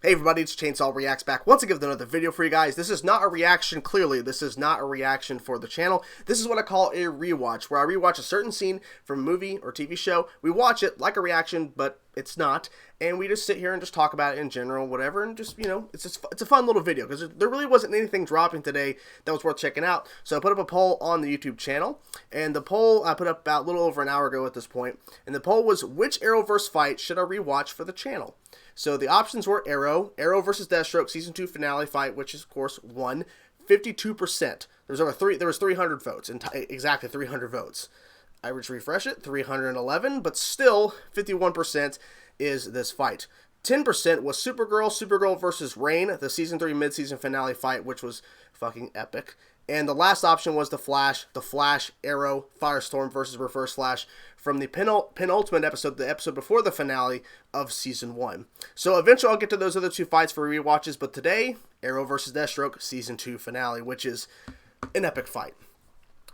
Hey everybody, it's Chainsaw Reacts back once again with another video for you guys. This is not a reaction, clearly. This is not a reaction for the channel. This is what I call a rewatch, where I rewatch a certain scene from a movie or TV show. We watch it like a reaction, but it's not. And we just sit here and just talk about it in general, whatever, and just, you know, it's a fun little video, because there really wasn't anything dropping today that was worth checking out. So I put up a poll on the YouTube channel, and the poll I put up about a little over an hour ago at this point, and the poll was, which Arrowverse fight should I rewatch for the channel? So the options were Arrow versus Deathstroke Season 2 finale fight, which is, of course, won 52%. There was 300 votes, exactly 300 votes. I just refresh it, 311, but still 51% is this fight. 10% was Supergirl versus Reign, the Season 3 mid-season finale fight, which was fucking epic. And the last option was the Flash, Arrow, Firestorm versus Reverse Flash from the penultimate episode, the episode before the finale of Season 1. So eventually I'll get to those other two fights for rewatches, but today, Arrow versus Deathstroke Season 2 finale, which is an epic fight.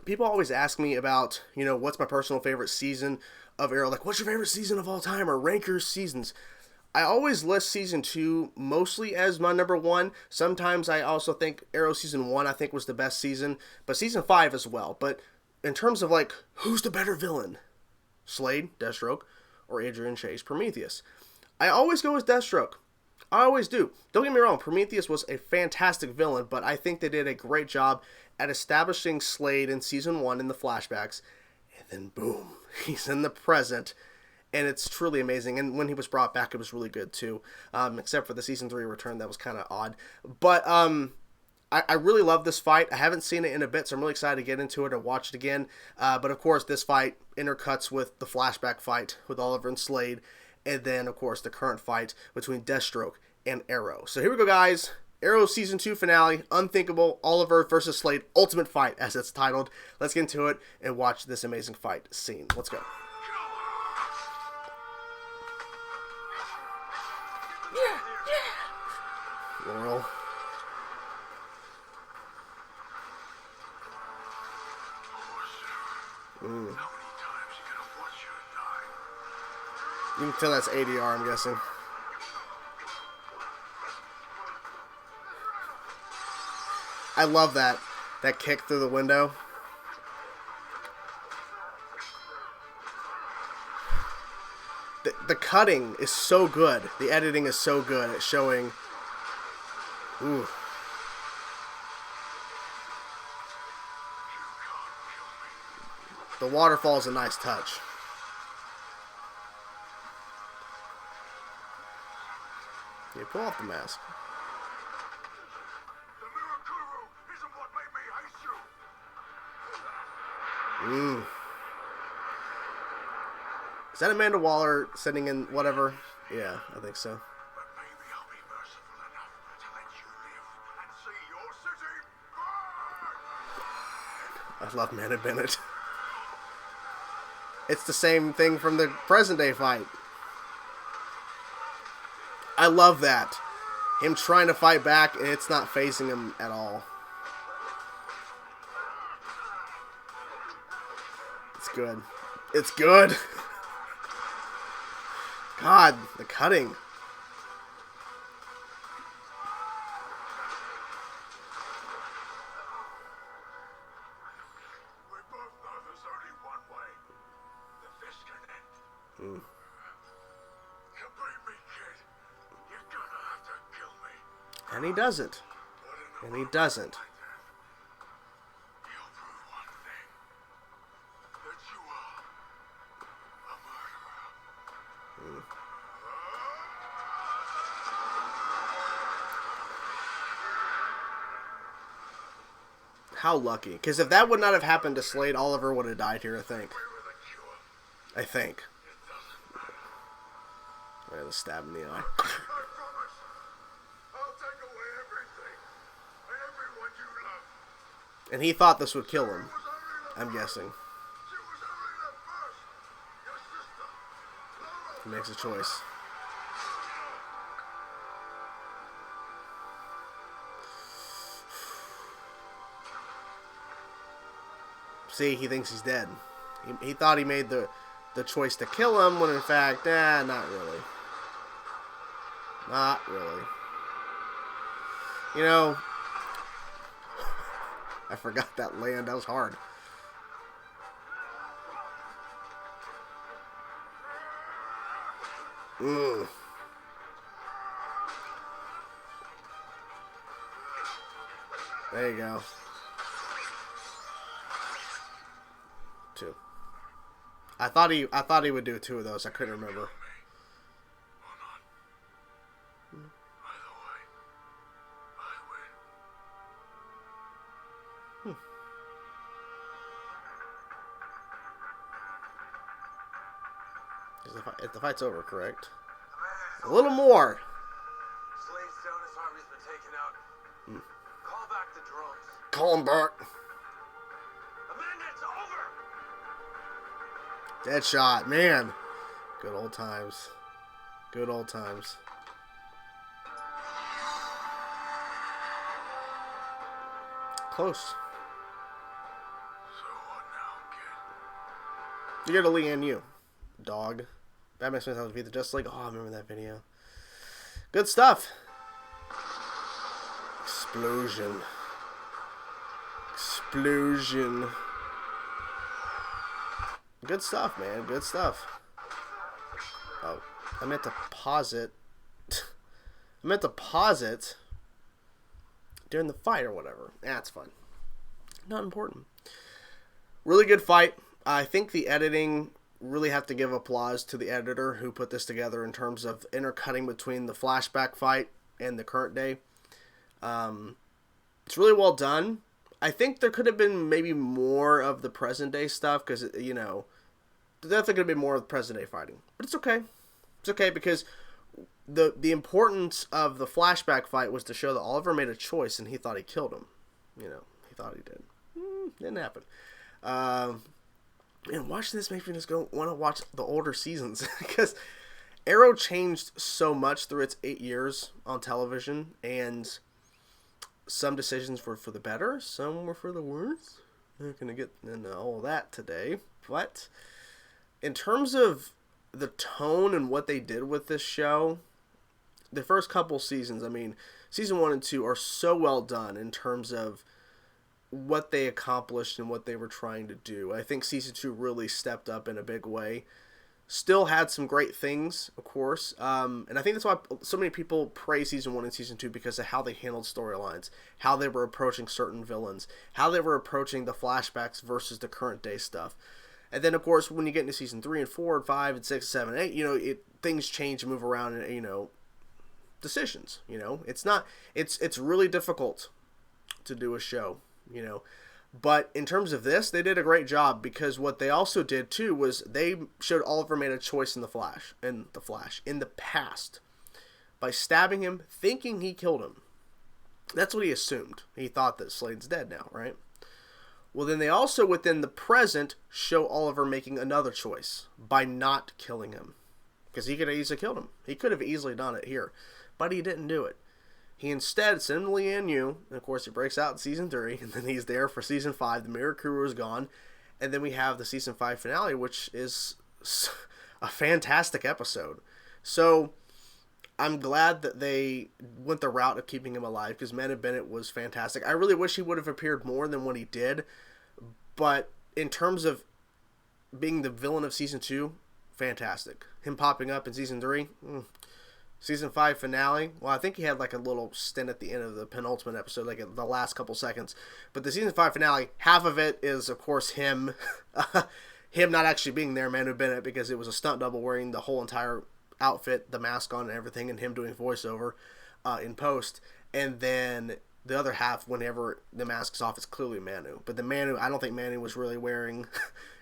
People always ask me about, you know, what's my personal favorite season of Arrow? Like, what's your favorite season of all time, or rank your seasons? I always list Season 2 mostly as my number one. Sometimes I also think Arrow Season 1 I think was the best season, but Season 5 as well. But in terms of, like, who's the better villain? Slade, Deathstroke, or Adrian Chase, Prometheus? I always go with Deathstroke. I always do. Don't get me wrong, Prometheus was a fantastic villain, but I think they did a great job at establishing Slade in Season 1 in the flashbacks. And then, boom, he's in the present. And it's truly amazing. And when he was brought back, it was really good, too. Except for the Season 3 return, that was kind of odd. But I really love this fight. I haven't seen it in a bit, so I'm really excited to get into it and watch it again. But, of course, this fight intercuts with the flashback fight with Oliver and Slade. And then, of course, the current fight between Deathstroke and Arrow. So here we go, guys. Arrow Season 2 finale, Unthinkable, Oliver versus Slade, Ultimate Fight, as it's titled. Let's get into it and watch this amazing fight scene. Let's go. Laurel. You can tell that's ADR, I'm guessing. I love that kick through the window. The cutting is so good. The editing is so good at showing. Ooh. The waterfall is a nice touch. You pull off the mask. Is that Amanda Waller sitting in whatever? Yeah, I think so. I love Man and Bennett. It's the same thing from the present day fight. I love that. Him trying to fight back and it's not facing him at all. It's good. It's good. God, the cutting. And he doesn't. And he doesn't. How lucky. Because if that would not have happened to Slade, Oliver would have died here, I think. I think. I had a stab in the eye. And he thought this would kill him, I'm guessing. He makes a choice. See, he thinks he's dead. He thought he made the choice to kill him, when in fact, not really. Not really. You know, I forgot that land. That was hard. Ugh. There you go. 2. I thought he would do 2 of those. I couldn't remember. If the fight's over, correct? A little more. Slade's Jonas army's been taken out. Call back the drones. Call him back. Amanda, it's over. Deadshot, man. Good old times. Good old times. Close. So what now, kid? You get a Leanne you. Dog. Batman Smith has to beat the Justice League. Oh, I remember that video. Good stuff. Explosion. Explosion. Good stuff, man. Good stuff. Oh, I meant to pause it. I meant to pause it during the fight or whatever. That's fun. Not important. Really good fight. I think the editing, really have to give applause to the editor who put this together in terms of intercutting between the flashback fight and the current day. It's really well done. I think there could have been maybe more of the present day stuff because, you know, there definitely could have been more of the present day fighting. But it's okay. It's okay because the importance of the flashback fight was to show that Oliver made a choice and he thought he killed him. You know, he thought he did. Didn't happen. And watching this makes me just want to watch the older seasons because Arrow changed so much through its 8 years on television, and some decisions were for the better, some were for the worse. I'm not going to get into all that today, but in terms of the tone and what they did with this show, the first couple seasons, I mean, season 1 and 2 are so well done in terms of what they accomplished and what they were trying to do. I think season 2 really stepped up in a big way. Still had some great things, of course, and I think that's why so many people praise season 1 and season 2 because of how they handled storylines, how they were approaching certain villains, how they were approaching the flashbacks versus the current day stuff. And then, of course, when you get into season 3 and 4 and 5 and 6 and 7 and 8, you know, things change and move around, and, you know, decisions, you know. It's really difficult to do a show, you know. But in terms of this, they did a great job because what they also did too was they showed Oliver made a choice in the past by stabbing him, thinking he killed him. That's what he assumed. He thought that Slade's dead now, right? Well, then they also within the present show Oliver making another choice by not killing him, because he could have easily killed him. He could have easily done it here, but he didn't do it. He instead sent him to Leanne Yu, and of course he breaks out in season 3, and then he's there for season 5. The Mirror Crew is gone, and then we have the season 5 finale, which is a fantastic episode. So I'm glad that they went the route of keeping him alive, because Manu Bennett was fantastic. I really wish he would have appeared more than what he did, but in terms of being the villain of season 2, fantastic. Him popping up in season 3, Season 5 finale, well, I think he had like a little stint at the end of the penultimate episode, like the last couple seconds. But the season 5 finale, half of it is, of course, him not actually being there, Manu Bennett, because it was a stunt double wearing the whole entire outfit, the mask on and everything, and him doing voiceover in post. And then the other half, whenever the mask's off, it's clearly Manu. But the Manu, I don't think Manu was really wearing...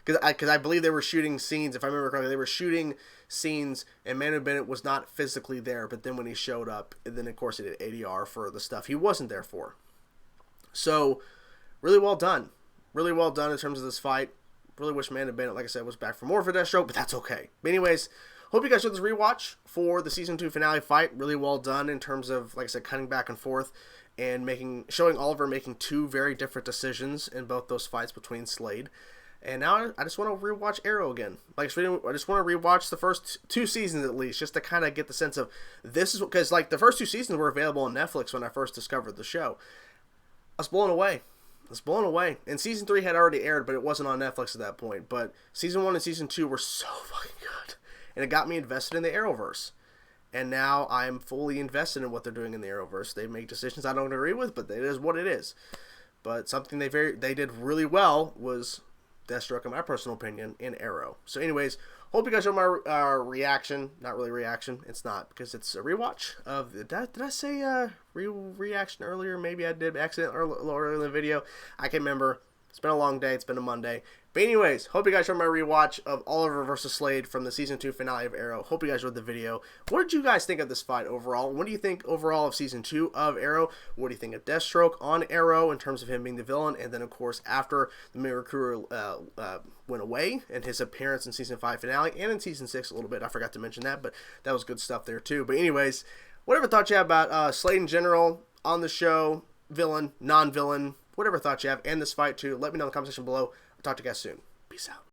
Because I believe they were shooting scenes, if I remember correctly, they were shooting scenes, and Manu Bennett was not physically there, but then when he showed up, and then of course he did ADR for the stuff he wasn't there for. So, really well done. Really well done in terms of this fight. Really wish Manu Bennett, like I said, was back for more for Deathstroke, but that's okay. But anyways, hope you guys enjoyed this rewatch for the Season 2 finale fight. Really well done in terms of, like I said, cutting back and forth, and showing Oliver making 2 very different decisions in both those fights between Slade. And now I just want to rewatch Arrow again. Like, I just want to rewatch the first 2 seasons at least, just to kind of get the sense of this is because like the first 2 seasons were available on Netflix when I first discovered the show. I was blown away. And season 3 had already aired, but it wasn't on Netflix at that point. But season 1 and season 2 were so fucking good, and it got me invested in the Arrowverse. And now I'm fully invested in what they're doing in the Arrowverse. They make decisions I don't agree with, but it is what it is. But something they did really well was Deathstroke, in my personal opinion, in Arrow. So anyways, hope you guys enjoyed my reaction. Not really reaction. It's not, because it's a rewatch of the... Did I say reaction earlier? Maybe I did accident earlier in the video. I can't remember. It's been a long day. It's been a Monday. But anyways, hope you guys enjoyed my rewatch of Oliver vs. Slade from the Season 2 finale of Arrow. Hope you guys enjoyed the video. What did you guys think of this fight overall? What do you think overall of Season 2 of Arrow? What do you think of Deathstroke on Arrow in terms of him being the villain? And then, of course, after the Mirakuru went away and his appearance in Season 5 finale and in Season 6 a little bit. I forgot to mention that, but that was good stuff there too. But anyways, whatever thoughts you have about Slade in general on the show, villain, non-villain, whatever thoughts you have, and this fight too, let me know in the comment section below. I'll talk to you guys soon. Peace out.